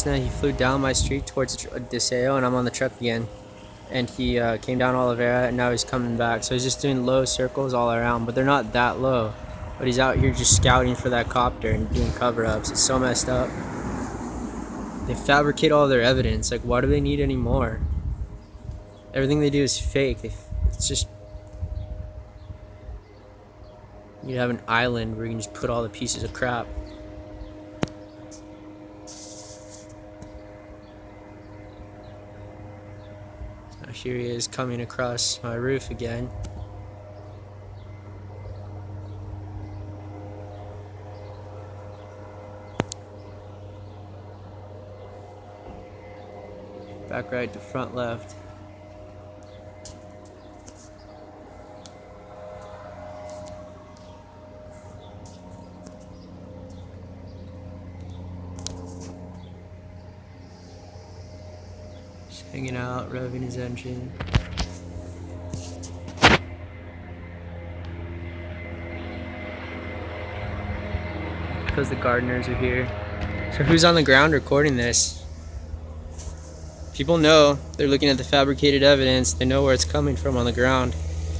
Cessna. He flew down my street towards Deseo, and I'm on the truck again. And he came down Oliveira, and now he's coming back. So he's just doing low circles all around, but they're not that low. But he's out here just scouting for that copter and doing cover-ups. It's so messed up. They fabricate all their evidence. Like, why do they need any more? Everything they do is fake. It's just... You have an island where you can just put all the pieces of crap. Now here he is coming across my roof again. Back right to front left. Just hanging out, revving his engine. Because the gardeners are here. So who's on the ground recording this? People know. They're looking at the fabricated evidence. They know where it's coming from on the ground.